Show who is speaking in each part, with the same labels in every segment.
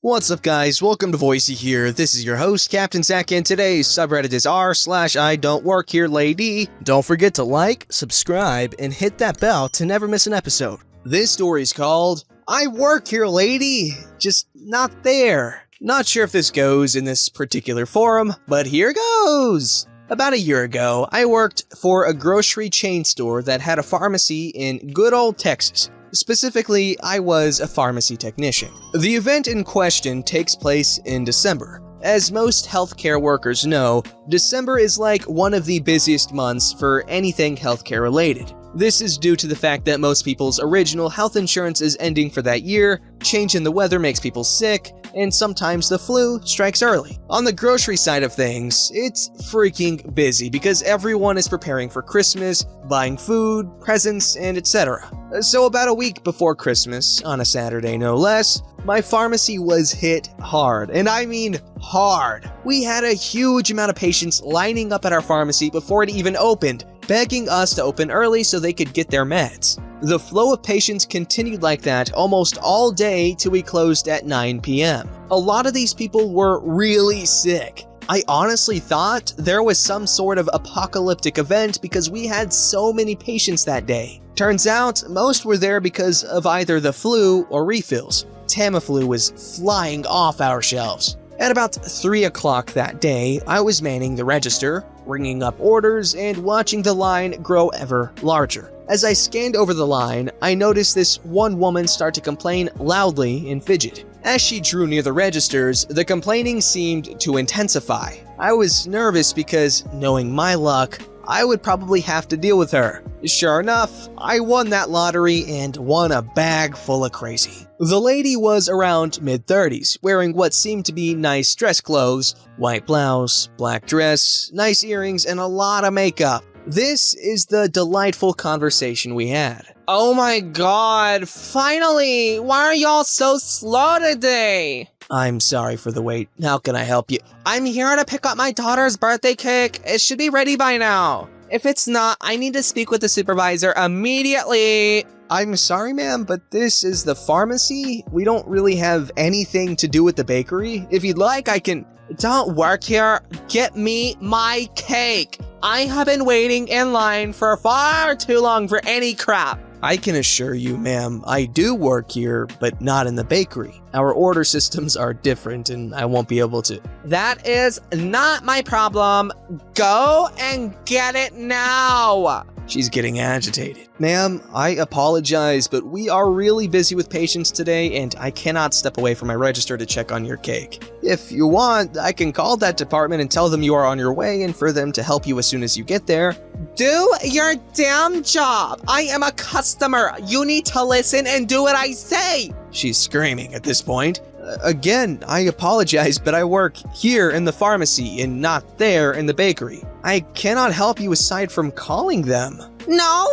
Speaker 1: What's up guys, welcome to Voicey here. This is your host, Captain Zach, and today's subreddit is r/IDontWorkHereLady. Don't forget to like, subscribe, and hit that bell to never miss an episode. This story is called, I Work Here Lady, just not there. Not sure if this goes in this particular forum, but here goes. About a year ago, I worked for a grocery chain store that had a pharmacy in good old Texas. Specifically, I was a pharmacy technician. The event in question takes place in December. As most healthcare workers know, December is like one of the busiest months for anything healthcare related. This is due to the fact that most people's original health insurance is ending for that year, change in the weather makes people sick, and sometimes the flu strikes early. On the grocery side of things, it's freaking busy because everyone is preparing for Christmas, buying food, presents, and etc. So about a week before Christmas, on a Saturday no less, my pharmacy was hit hard, and I mean hard. We had a huge amount of patients lining up at our pharmacy before it even opened, begging us to open early so they could get their meds. The flow of patients continued like that almost all day till we closed at 9 p.m. A lot of these people were really sick. I honestly thought there was some sort of apocalyptic event because we had so many patients that day. Turns out, most were there because of either the flu or refills. Tamiflu was flying off our shelves. At about 3 o'clock that day, I was manning the register, ringing up orders, and watching the line grow ever larger. As I scanned over the line, I noticed this one woman start to complain loudly and fidget. As she drew near the registers, the complaining seemed to intensify. I was nervous because, knowing my luck, I would probably have to deal with her. Sure enough, I won that lottery and won a bag full of crazy. The lady was around mid-30s, wearing what seemed to be nice dress clothes, white blouse, black dress, nice earrings, and a lot of makeup. This is the delightful conversation we had.
Speaker 2: Oh my god, finally! Why are y'all so slow today?
Speaker 1: I'm sorry for the wait. How can I help you?
Speaker 2: I'm here to pick up my daughter's birthday cake. It should be ready by now. If it's not, I need to speak with the supervisor immediately.
Speaker 1: I'm sorry, ma'am, but this is the pharmacy. We don't really have anything to do with the bakery. If you'd like, I can...
Speaker 2: Don't work here. Get me my cake. I have been waiting in line for far too long for any crap.
Speaker 1: I can assure you, ma'am, I do work here, but not in the bakery. Our order systems are different and I won't be able to.
Speaker 2: That is not my problem. Go and get it now.
Speaker 1: She's getting agitated. Ma'am, I apologize, but we are really busy with patients today and I cannot step away from my register to check on your cake. If you want, I can call that department and tell them you are on your way and for them to help you as soon as you get there.
Speaker 2: Do your damn job. I am a customer. You need to listen and do what I say.
Speaker 1: She's screaming at this point. Again, I apologize, but I work here in the pharmacy and not there in the bakery. I cannot help you aside from calling them.
Speaker 2: No.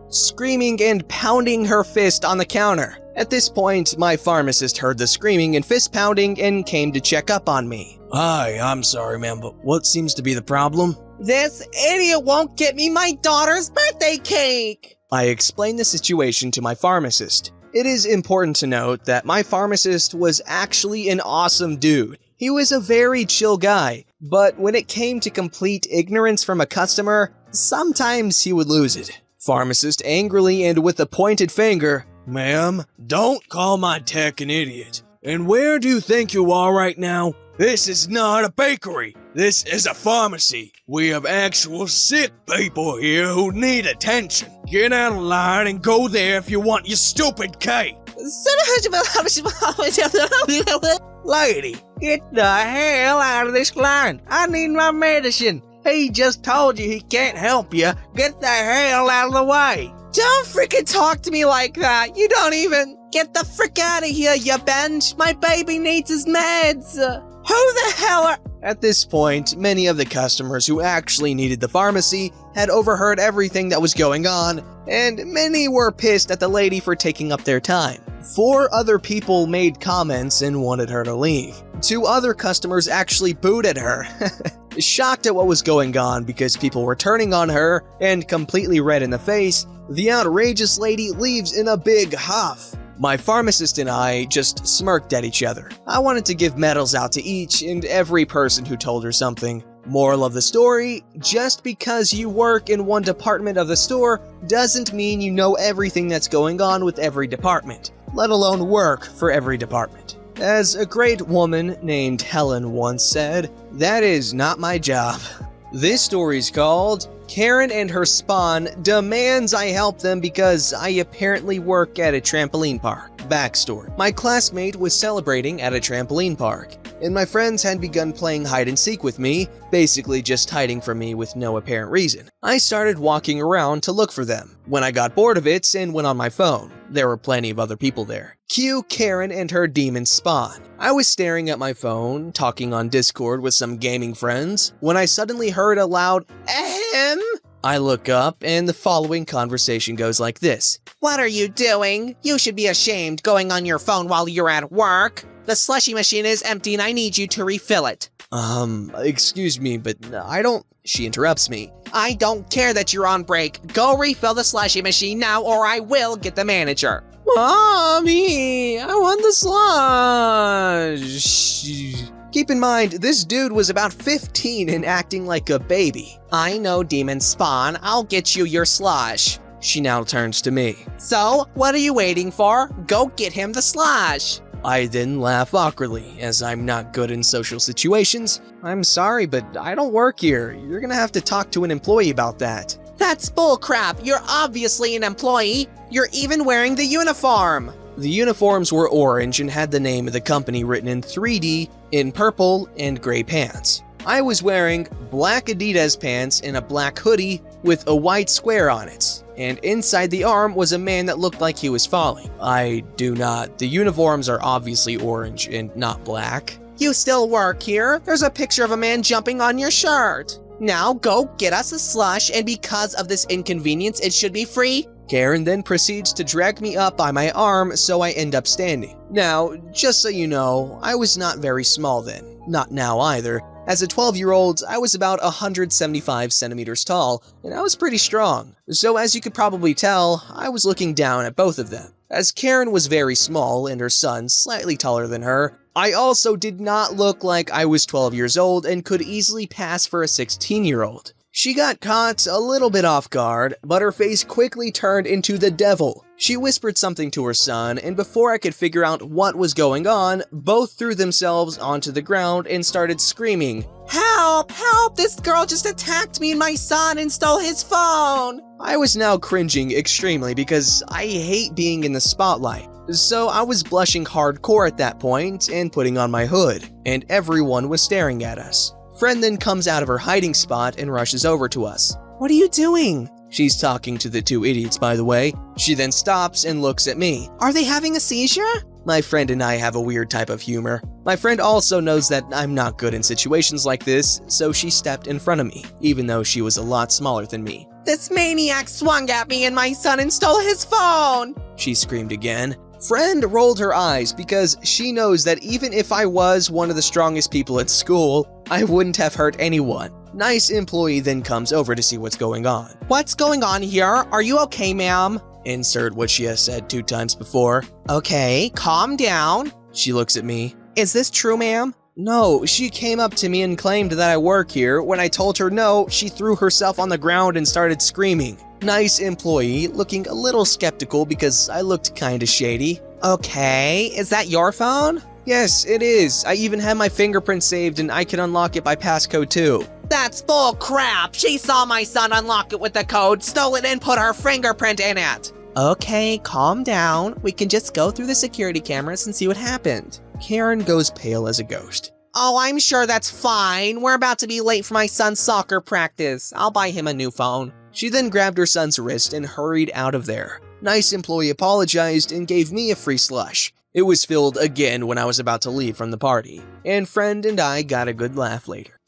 Speaker 1: Screaming and pounding her fist on the counter. At this point, my pharmacist heard the screaming and fist pounding and came to check up on me. Hi, I'm sorry, ma'am, but what seems to be the problem?
Speaker 2: This idiot won't get me my daughter's birthday cake.
Speaker 1: I explained the situation to my pharmacist. It is important to note that my pharmacist was actually an awesome dude. He was a very chill guy, but when it came to complete ignorance from a customer, sometimes he would lose it. Pharmacist angrily and with a pointed finger, Ma'am, don't call my tech an idiot. And where do you think you are right now? This is not a bakery. This is a pharmacy. We have actual sick people here who need attention. Get out of line and go there if you want your stupid cake.
Speaker 2: Lady, get the hell out of this line. I need my medicine. He just told you he can't help you. Get the hell out of the way. Don't freaking talk to me like that. You don't even... Get the frick out of here, you bench. My baby needs his meds. Who the hell are...
Speaker 1: At this point, many of the customers who actually needed the pharmacy had overheard everything that was going on, and many were pissed at the lady for taking up their time. 4 other people made comments and wanted her to leave. 2 other customers actually booed at her. Shocked at what was going on because people were turning on her and completely red in the face, the outrageous lady leaves in a big huff. My pharmacist and I just smirked at each other. I wanted to give medals out to each and every person who told her something. Moral of the story, just because you work in one department of the store doesn't mean you know everything that's going on with every department, let alone work for every department. As a great woman named Helen once said, that is not my job. This story's called Karen and Her Spawn Demands I Help Them Because I Apparently Work at a Trampoline Park. Backstory. My classmate was celebrating at a trampoline park, and my friends had begun playing hide and seek with me, basically just hiding from me with no apparent reason. I started walking around to look for them, when I got bored of it and went on my phone. There were plenty of other people there. Cue Karen and her demon spawn. I was staring at my phone, talking on Discord with some gaming friends, when I suddenly heard a loud ahem. I look up and the following conversation goes like this.
Speaker 2: What are you doing? You should be ashamed going on your phone while you're at work. The slushy machine is empty and I need you to refill it.
Speaker 1: Excuse me, but I don't... She interrupts me.
Speaker 2: I don't care that you're on break. Go refill the slushy machine now or I will get the manager.
Speaker 1: Mommy, I want the slush. Keep in mind, this dude was about 15 and acting like a baby.
Speaker 2: I know, Demon Spawn. I'll get you your slush.
Speaker 1: She now turns to me.
Speaker 2: So, what are you waiting for? Go get him the slush.
Speaker 1: I then laugh awkwardly, as I'm not good in social situations. I'm sorry, but I don't work here. You're gonna have to talk to an employee about that.
Speaker 2: That's bullcrap. You're obviously an employee. You're even wearing the uniform.
Speaker 1: The uniforms were orange and had the name of the company written in 3D in purple and gray pants. I was wearing black Adidas pants and a black hoodie with a white square on it, and inside the arm was a man that looked like he was falling. I do not. The uniforms are obviously orange and not black.
Speaker 2: You still work here? There's a picture of a man jumping on your shirt. Now go get us a slush, and because of this inconvenience, it should be free.
Speaker 1: Karen then proceeds to drag me up by my arm, so I end up standing. Now, just so you know, I was not very small then. Not now either. As a 12-year-old, I was about 175 centimeters tall, and I was pretty strong. So as you could probably tell, I was looking down at both of them. As Karen was very small and her son slightly taller than her, I also did not look like I was 12 years old and could easily pass for a 16-year-old. She got caught a little bit off guard, but her face quickly turned into the devil. She whispered something to her son, and before I could figure out what was going on, both threw themselves onto the ground and started screaming,
Speaker 2: "Help! Help! This girl just attacked me and my son and stole his phone!"
Speaker 1: I was now cringing extremely because I hate being in the spotlight. So I was blushing hardcore at that point and putting on my hood, and everyone was staring at us. Friend then comes out of her hiding spot and rushes over to us.
Speaker 2: "What are you doing?"
Speaker 1: She's talking to the two idiots, by the way. She then stops and looks at me.
Speaker 2: "Are they having a seizure?"
Speaker 1: My friend and I have a weird type of humor. My friend also knows that I'm not good in situations like this, so she stepped in front of me, even though she was a lot smaller than me.
Speaker 2: "This maniac swung at me and my son and stole his phone!"
Speaker 1: She screamed again. Friend rolled her eyes because she knows that even if I was one of the strongest people at school, I wouldn't have hurt anyone. Nice employee then comes over to see what's going on.
Speaker 2: "What's going on here? Are you okay, ma'am?"
Speaker 1: Insert what she has said 2 times before.
Speaker 2: "Okay, calm down."
Speaker 1: She looks at me.
Speaker 2: "Is this true, ma'am?"
Speaker 1: No, she came up to me and claimed that I work here. When I told her no, she threw herself on the ground and started screaming. Nice employee, looking a little skeptical because I looked kinda shady.
Speaker 2: "Okay, is that your phone?"
Speaker 1: "Yes, it is. I even have my fingerprint saved and I can unlock it by passcode too."
Speaker 2: "That's bull crap. She saw my son unlock it with the code, stole it, and put her fingerprint in it." "Okay, calm down. We can just go through the security cameras and see what happened."
Speaker 1: Karen goes pale as a ghost.
Speaker 2: "Oh, I'm sure that's fine. We're about to be late for my son's soccer practice. I'll buy him a new phone."
Speaker 1: She then grabbed her son's wrist and hurried out of there. Nice employee apologized and gave me a free slush. It was filled again when I was about to leave from the party, and friend and I got a good laugh later.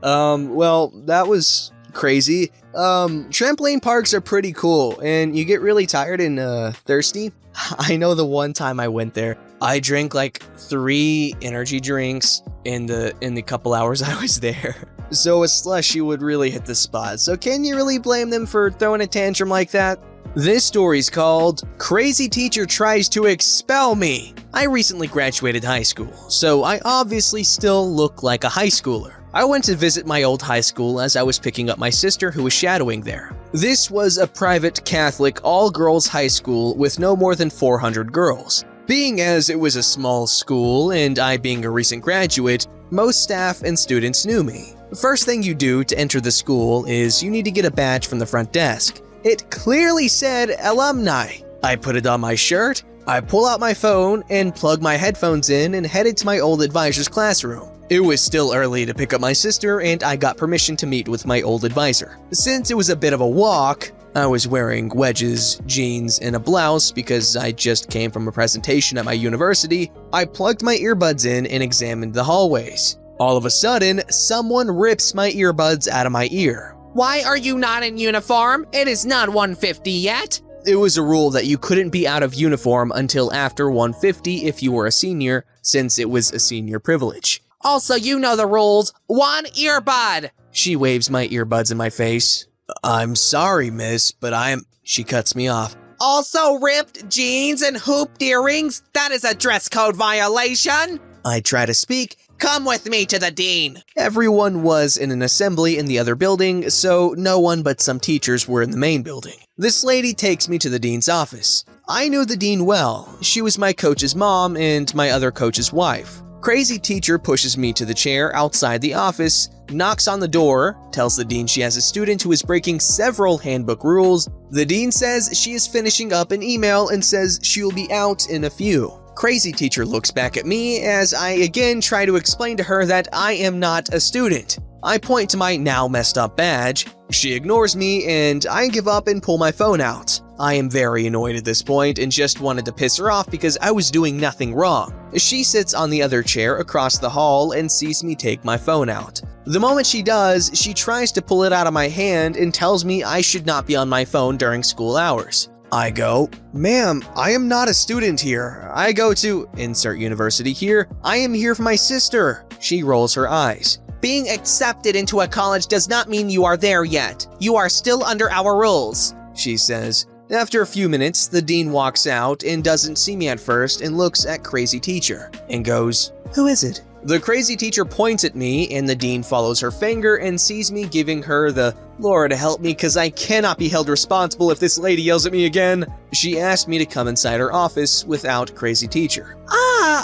Speaker 1: Well, that was crazy. Trampoline parks are pretty cool, and you get really tired and thirsty. I know the one time I went there, I drank like 3 energy drinks in the couple hours I was there. So a slushy would really hit the spot. So can you really blame them for throwing a tantrum like that? This story's called Crazy Teacher Tries to Expel Me. I recently graduated high school, so I obviously still look like a high schooler. I went to visit my old high school as I was picking up my sister who was shadowing there. This was a private Catholic all-girls high school with no more than 400 girls. Being as it was a small school and I being a recent graduate, most staff and students knew me. The first thing you do to enter the school is you need to get a badge from the front desk. It clearly said alumni. I put it on my shirt, I pull out my phone and plug my headphones in and headed to my old advisor's classroom. It was still early to pick up my sister and I got permission to meet with my old advisor. Since it was a bit of a walk, I was wearing wedges, jeans, and a blouse because I just came from a presentation at my university. I plugged my earbuds in and examined the hallways. All of a sudden, someone rips my earbuds out of my ear.
Speaker 2: Why are you not in uniform? It is not 150 yet.
Speaker 1: It was a rule that you couldn't be out of uniform until after 150 if you were a senior, since it was a senior privilege.
Speaker 2: Also, you know the rules. 1 earbud.
Speaker 1: She waves my earbuds in my face. I'm sorry, miss, but She cuts me off.
Speaker 2: Also ripped jeans and hooped earrings? That is a dress code violation.
Speaker 1: I try to speak.
Speaker 2: Come with me to the dean.
Speaker 1: Everyone was in an assembly in the other building, so no one but some teachers were in the main building. This lady takes me to the dean's office. I knew the dean well. She was my coach's mom and my other coach's wife. Crazy Teacher pushes me to the chair outside the office, knocks on the door, tells the dean she has a student who is breaking several handbook rules. The dean says she is finishing up an email and says she'll be out in a few. Crazy Teacher looks back at me as I again try to explain to her that I am not a student. I point to my now messed up badge. She ignores me and I give up and pull my phone out. I am very annoyed at this point and just wanted to piss her off because I was doing nothing wrong. She sits on the other chair across the hall and sees me take my phone out. The moment she does, she tries to pull it out of my hand and tells me I should not be on my phone during school hours. I go, ma'am, I am not a student here. I go to insert university here. I am here for my sister. She rolls her eyes.
Speaker 2: Being accepted into a college does not mean you are there yet. You are still under our rules,
Speaker 1: she says. After a few minutes, the dean walks out and doesn't see me at first and looks at Crazy Teacher and goes, who is it? The Crazy Teacher points at me and the dean follows her finger and sees me giving her the Lord help me cause I cannot be held responsible if this lady yells at me again. She asked me to come inside her office without Crazy Teacher.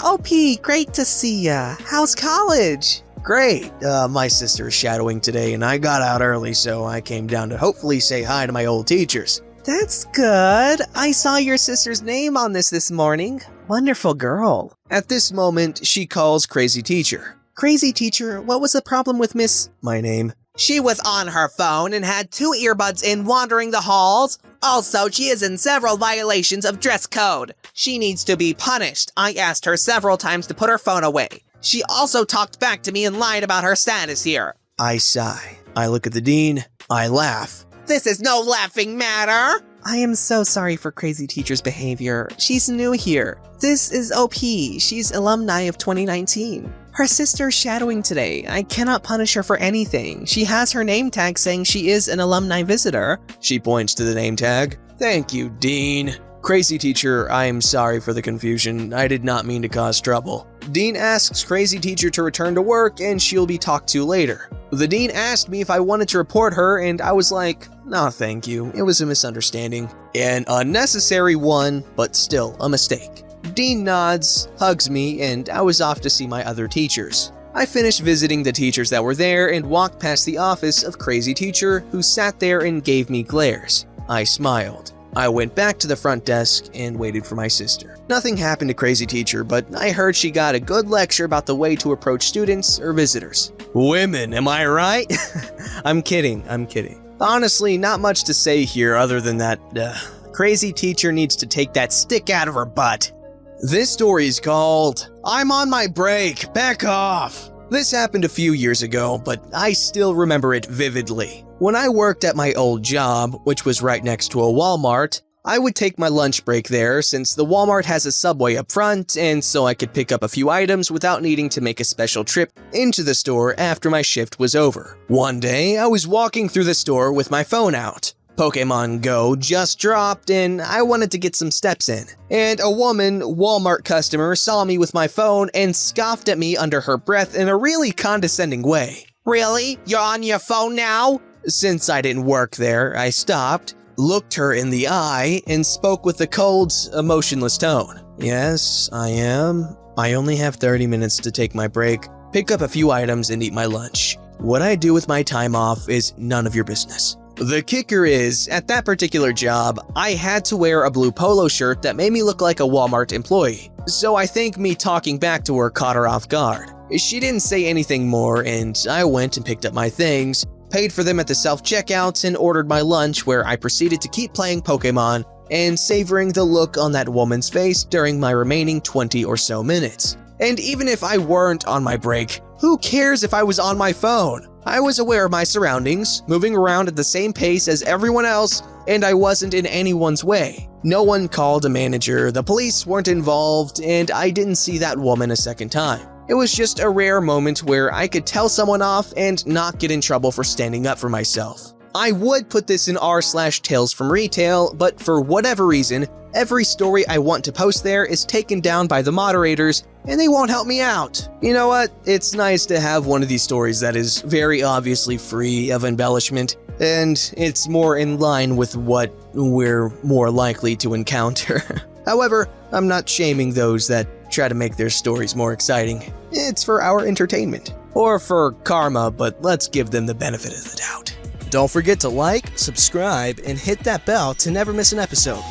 Speaker 2: OP, great to see ya. How's college?
Speaker 1: Great. My sister is shadowing today and I got out early so I came down to hopefully say hi to my old teachers.
Speaker 2: That's good. I saw your sister's name on this morning. Wonderful girl.
Speaker 1: At this moment, she calls Crazy Teacher.
Speaker 2: Crazy Teacher, what was the problem with Miss...
Speaker 1: My name.
Speaker 2: She was on her phone and had 2 earbuds in wandering the halls. Also, she is in several violations of dress code. She needs to be punished. I asked her several times to put her phone away. She also talked back to me and lied about her status here.
Speaker 1: I sigh. I look at the dean. I laugh.
Speaker 2: This is no laughing matter.
Speaker 3: I am so sorry for Crazy Teacher's behavior. She's new here. This is OP. She's alumni of 2019. Her sister's shadowing today. I cannot punish her for anything. She has her name tag saying she is an alumni visitor.
Speaker 1: She points to the name tag. Thank you, Dean. Crazy Teacher, I am sorry for the confusion. I did not mean to cause trouble. Dean asks Crazy Teacher to return to work and she'll be talked to later. The dean asked me if I wanted to report her and I was like, no thank you, it was a misunderstanding. An unnecessary one, but still a mistake. Dean nods, hugs me, and I was off to see my other teachers. I finished visiting the teachers that were there and walked past the office of Crazy Teacher who sat there and gave me glares. I smiled. I went back to the front desk and waited for my sister. Nothing happened to Crazy Teacher, but I heard she got a good lecture about the way to approach students or visitors. Women, am I right? I'm kidding. Honestly, not much to say here other than that Crazy Teacher needs to take that stick out of her butt. This story's called, I'm on my break, back off. This happened a few years ago, but I still remember it vividly. When I worked at my old job, which was right next to a Walmart, I would take my lunch break there since the Walmart has a Subway up front and so I could pick up a few items without needing to make a special trip into the store after my shift was over. One day, I was walking through the store with my phone out. Pokemon Go just dropped and I wanted to get some steps in. And a woman, Walmart customer, saw me with my phone and scoffed at me under her breath in a really condescending way.
Speaker 2: Really? You're on your phone now?
Speaker 1: Since I didn't work there, I stopped, looked her in the eye, and spoke with a cold, emotionless tone. Yes, I am. I only have 30 minutes to take my break, pick up a few items, and eat my lunch. What I do with my time off is none of your business. The kicker is, at that particular job, I had to wear a blue polo shirt that made me look like a Walmart employee. So I think me talking back to her caught her off guard. She didn't say anything more, and I went and picked up my things, paid for them at the self-checkouts, and ordered my lunch, where I proceeded to keep playing Pokemon and savoring the look on that woman's face during my remaining 20 or so minutes. And even if I weren't on my break, who cares if I was on my phone? I was aware of my surroundings, moving around at the same pace as everyone else, and I wasn't in anyone's way. No one called a manager, the police weren't involved, and I didn't see that woman a second time. It was just a rare moment where I could tell someone off and not get in trouble for standing up for myself. I would put this in r/tales from retail, but for whatever reason, every story I want to post there is taken down by the moderators, and they won't help me out. You know what? It's nice to have one of these stories that is very obviously free of embellishment, and it's more in line with what we're more likely to encounter. However, I'm not shaming those that try to make their stories more exciting. It's for our entertainment. Or for karma, but let's give them the benefit of the doubt. Don't forget to like, subscribe, and hit that bell to never miss an episode.